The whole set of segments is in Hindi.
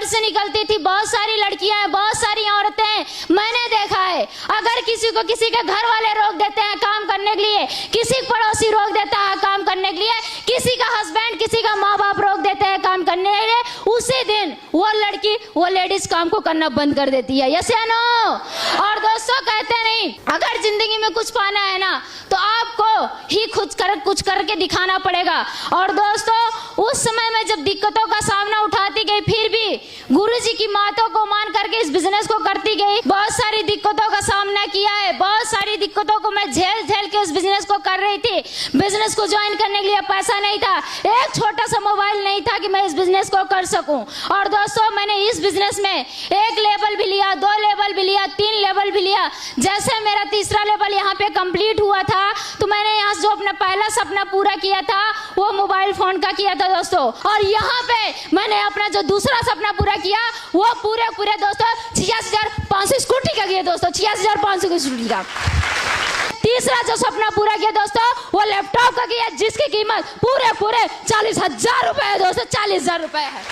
घर से निकलती थी, बहुत सारी लड़कियां हैं, बहुत सारी औरतें हैं, मैंने देखा है। अगर किसी को किसी के घर वाले रोक देते हैं काम करने के लिए, किसी पड़ोसी रोक देता है काम करने के लिए, किसी का हस्बैंड, किसी का माँ बाप रोक देते हैं काम करने के लिए, उसी दिन वो लड़की, वो लेडीज काम को करना बंद कर देती है। यस या नो? और दोस्तों कहते नहीं, अगर जिंदगी में कुछ पाना है ना तो आपको ही कुछ करके दिखाना पड़ेगा। और दोस्तों उस समय में जब दिक्कतों का सामना उठाती गई, फिर भी गुरुजी की बातों को मान करके इस बिजनेस को करती गई। बहुत सारी दिक्कतों का सामना किया है, बहुत सारी दिक्कतों को मैं झेल के इस बिजनेस को कर रही थी। बिजनेस को ज्वाइन करने के लिए पैसा नहीं था, एक छोटा सा मोबाइल नहीं था कि मैं इस बिजनेस को कर सकूं। और दोस्तों मैंने इस बिजनेस में 1 लेवल भी लिया, 2 लेवल भी लिया, 3 लेवल भी लिया। जैसे मेरा तीसरा लेवल यहाँ पे कंप्लीट हुआ था तो मैंने यहाँ जो अपना पहला सपना पूरा किया था वो मोबाइल फोन का किया था दोस्तों। और यहाँ पे मैंने अपना जो दूसरा सपना पूरा किया वो पूरे दोस्तों 86,500 स्कूटी का किया दोस्तों, 86,500 की स्कूटी का। तीसरा जो सपना पूरा किया दोस्तों वो लैपटॉप का किया, जिसकी कीमत पूरे 40,000 रुपए है दोस्तों, 40,000 रुपए है।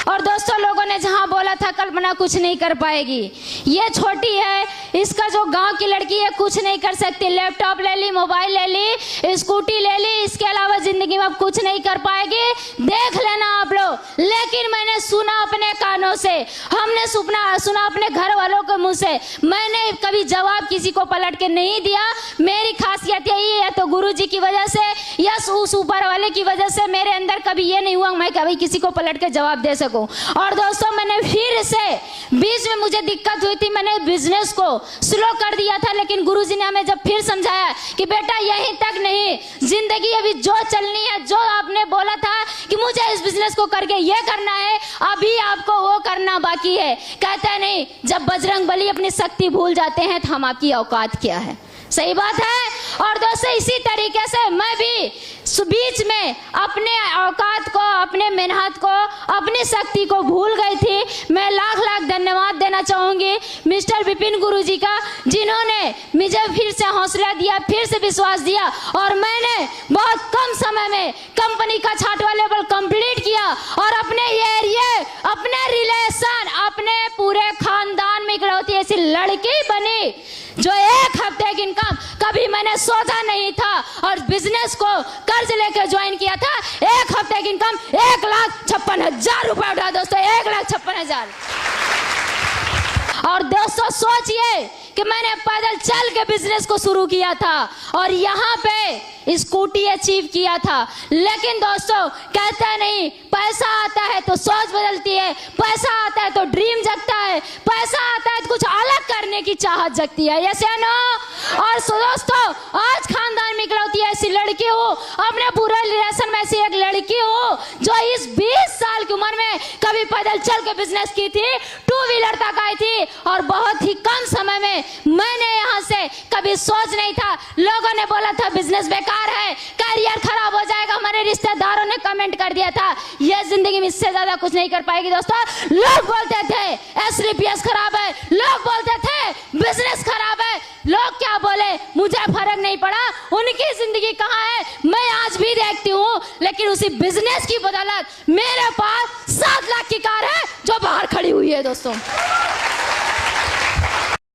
और दोस्तों लोगों ने जहां बोला था कल्पना कुछ नहीं कर पाएगी, ये छोटी है, इसका जो गांव की लड़की है कुछ नहीं कर सकती। लैपटॉप ले ली, मोबाइल ले ली, स्कूटी ले ली, इसके अलावा जिंदगी में कुछ नहीं कर पाएगी, देख लेना आप लोग। लेकिन मैंने सुना अपने कानों से, हमने सुना अपने घर वालों के मुंह से, मैंने कभी जवाब किसी को पलट के नहीं दिया। मेरी खासियत यही है, तो गुरुजी की वजह से या उस ऊपर वाले की वजह से मेरे अंदर कभी ये नहीं हुआ मैं कभी किसी को पलट के जवाब दे सकूं। और दोस्तों मैंने फिर से बीच में मुझे दिक्कत हुई थी, मैंने बिजनेस को स्लो कर दिया था, लेकिन गुरुजी ने हमें जब फिर समझाया कि बेटा यहीं तक नहीं, जिंदगी अभी जो चलनी है, जो आपने बोला था कि मुझे इस बिजनेस को करके ये करना है, अभी आपको वो करना बाकी है। कहते नहीं, जब बजरंग बली अपनी शक्ति भूल जाते हैं तो हम आपकी औकात क्या है। सही बात है। और दोस्तों इसी तरीके से मैं भी बीच में अपने औकात को, अपने मेहनत को, अपनी शक्ति को भूल गई थी। मैं लाख धन्यवाद देना चाहूंगी मिस्टर विपिन गुरुजी का, जिन्होंने मुझे फिर से हौसला दिया, फिर से विश्वास दिया, और मैंने बहुत कम समय में कंपनी का 6वां लेवल कंप्लीट किया और अपने एरिया, अपने रिलेशन, अपने पूरे खानदान में इकलौती ऐसी लड़की बनी जो 1 हफ्ते की इनकम कभी मैंने सोचा नहीं था, और बिजनेस को कर्ज लेकर ज्वाइन किया था। 1 हफ्ते की इनकम 1,56,000 रुपए उठा दोस्तों, 1,56,000। और दोस्तों सोचिए कि मैंने पैदल चल के बिजनेस को शुरू किया था और यहाँ पे स्कूटी अचीव किया था। लेकिन दोस्तों कहता नहीं, पैसा आता है तो सोच बदलती है, पैसा आता है तो ड्रीम जगता है, पैसा आता है तो कुछ अलग करने की चाहत जगती है। यस या नो? और दोस्तों आज खानदान में इकलौती ऐसी लड़की हो, अपने पूरे रिलेशन में ऐसी एक लड़की हो जो इस 20 साल की उम्र में कभी पैदल चल के बिजनेस की थी, 2 व्हीलर तक आई थी, और बहुत ही कम समय में मैंने यहाँ से कभी सोच नहीं था। लोगों ने बोला था बिजनेस बेकार है, करियर खराब हो जाएगा, हमारे रिश्तेदारों ने कमेंट कर दिया था ये जिंदगी में इससे ज्यादा कुछ नहीं कर पाएगी। दोस्तों लोग बोलते थे एसलीपीएस खराब है, लोग बोलते थे बिजनेस खराब है, लोग क्या बोले मुझे फर्क नहीं पड़ा, उनकी जिंदगी कहाँ है मैं आज भी देखती हूँ। लेकिन उसी बिजनेस की बदौलत मेरे पास 7 लाख की कार है जो बाहर खड़ी हुई है दोस्तों।